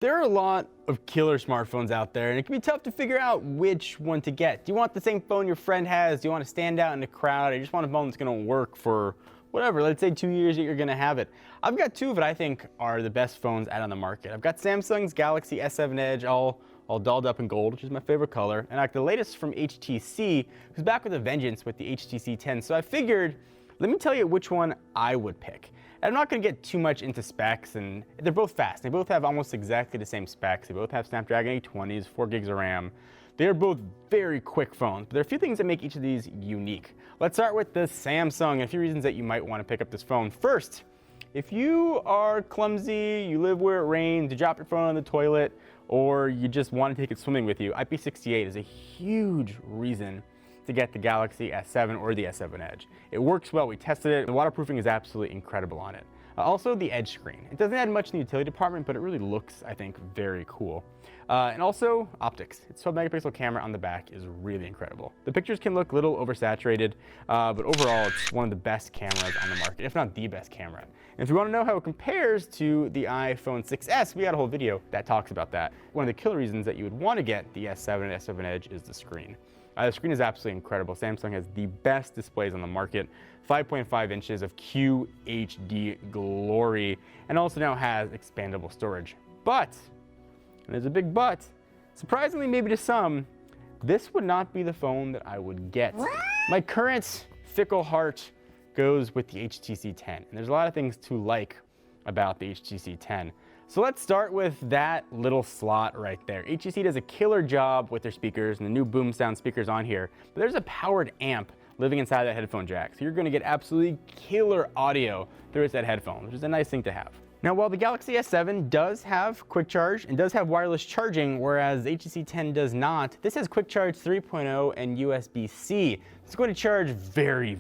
There are a lot of killer smartphones out there, and it can be tough to figure out which one to get. Do you want the same phone your friend has? Do you want to stand out in the crowd? Or you just want a phone that's going to work for whatever, let's say 2 years that you're going to have it? I've got two that I think are the best phones out on the market. I've got Samsung's Galaxy S7 Edge, all dolled up in gold, which is my favorite color, and like the latest from HTC, who's back with a vengeance with the HTC 10. So I figured, let me tell you which one I would pick. I'm not going to get too much into specs, and they're both fast. They both have almost exactly the same specs. They both have Snapdragon 820s, 4 gigs of RAM. They're both very quick phones, but there are a few things that make each of these unique. Let's start with the Samsung and a few reasons that you might want to pick up this phone. First, if you are clumsy, you live where it rains, you drop your phone on the toilet, or you just want to take it swimming with you, IP68 is a huge reason to get the Galaxy S7 or the S7 Edge. It works well, we tested it, the waterproofing is absolutely incredible on it. Also the Edge screen. It doesn't add much in the utility department, but it really looks, I think, very cool. And also optics. Its 12 megapixel camera on the back is really incredible. The pictures can look a little oversaturated, but overall it's one of the best cameras on the market, if not the best camera. And if you want to know how it compares to the iPhone 6s, we got a whole video that talks about that. One of the killer reasons that you would want to get the S7 and S7 Edge is the screen. The screen is absolutely incredible. Samsung has the best displays on the market, 5.5 inches of QHD glory, and also now has expandable storage. But, and there's a big but, surprisingly maybe to some, this would not be the phone that I would get. My current fickle heart goes with the HTC 10, and there's a lot of things to like about the HTC 10. So let's start with that little slot right there. HTC does a killer job with their speakers and the new boom sound speakers on here, but there's a powered amp living inside that headphone jack. So you're gonna get absolutely killer audio through that headphone, which is a nice thing to have. Now, while the Galaxy S7 does have quick charge and does have wireless charging, whereas the HTC 10 does not, this has quick charge 3.0 and USB-C. It's going to charge very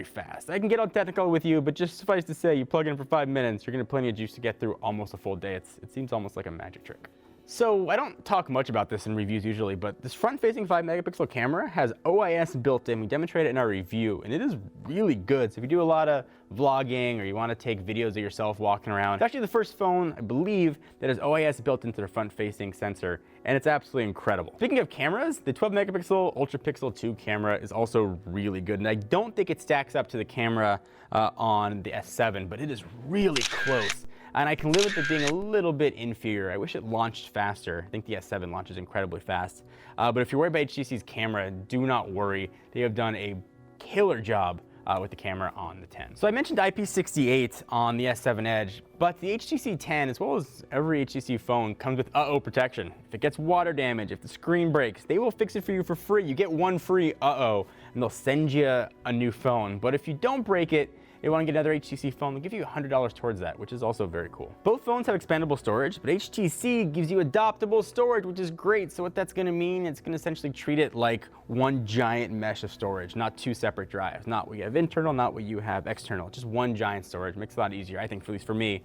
fast. I can get all technical with you, but just suffice to say, you plug in for 5 minutes, you're gonna have plenty of juice to get through almost a full day. It seems almost like a magic trick. So I don't talk much about this in reviews usually, but this front-facing 5 megapixel camera has OIS built in. We demonstrated it in our review, and it is really good. So if you do a lot of vlogging or you want to take videos of yourself walking around, it's actually the first phone, I believe, that has OIS built into the front-facing sensor, and it's absolutely incredible. Speaking of cameras, the 12 megapixel Ultra Pixel 2 camera is also really good, and I don't think it stacks up to the camera on the S7, but it is really close. And I can live with it being a little bit inferior. I wish it launched faster. I think the S7 launches incredibly fast. But if you're worried about HTC's camera, do not worry. They have done a killer job with the camera on the 10. So I mentioned IP68 on the S7 Edge, but the HTC 10, as well as every HTC phone, comes with uh-oh protection. If it gets water damage, if the screen breaks, they will fix it for you for free. You get one free uh-oh, and they'll send you a new phone. But if you don't break it, they want to get another HTC phone, they'll give you $100 towards that, which is also very cool. Both phones have expandable storage, but HTC gives you adoptable storage, which is great. So what that's going to mean, it's going to essentially treat it like one giant mesh of storage, not two separate drives. Not what you have internal, not what you have external. Just one giant storage. Makes it a lot easier, I think, at least for me,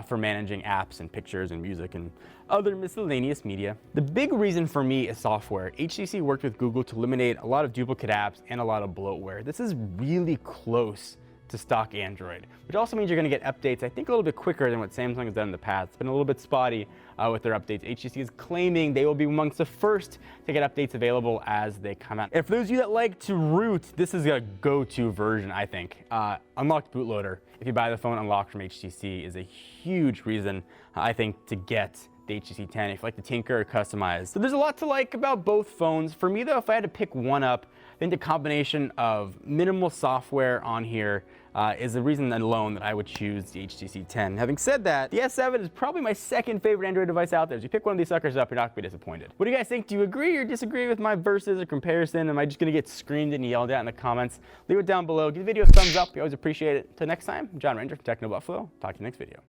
for managing apps and pictures and music and other miscellaneous media. The big reason for me is software. HTC worked with Google to eliminate a lot of duplicate apps and a lot of bloatware. This is really close to stock Android, which also means you're going to get updates, I think, a little bit quicker than what Samsung has done in the past. It's been a little bit spotty with their updates. HTC is claiming they will be amongst the first to get updates available as they come out. And for those of you that like to root, this is a go-to version, I think. Unlocked bootloader, if you buy the phone unlocked from HTC, is a huge reason, I think, to get the HTC 10 if you like to tinker or customize. So there's a lot to like about both phones. For me though, if I had to pick one up, I think the combination of minimal software on here is the reason alone that I would choose the HTC 10. Having said that, the S7 is probably my second favorite Android device out there. So if you pick one of these suckers up, you're not going to be disappointed. What do you guys think? Do you agree or disagree with my versus or comparison? Am I just going to get screamed and yelled at in the comments? Leave it down below. Give the video a thumbs up. We always appreciate it. Until next time, I'm John Ranger from Techno Buffalo. Talk to you next video.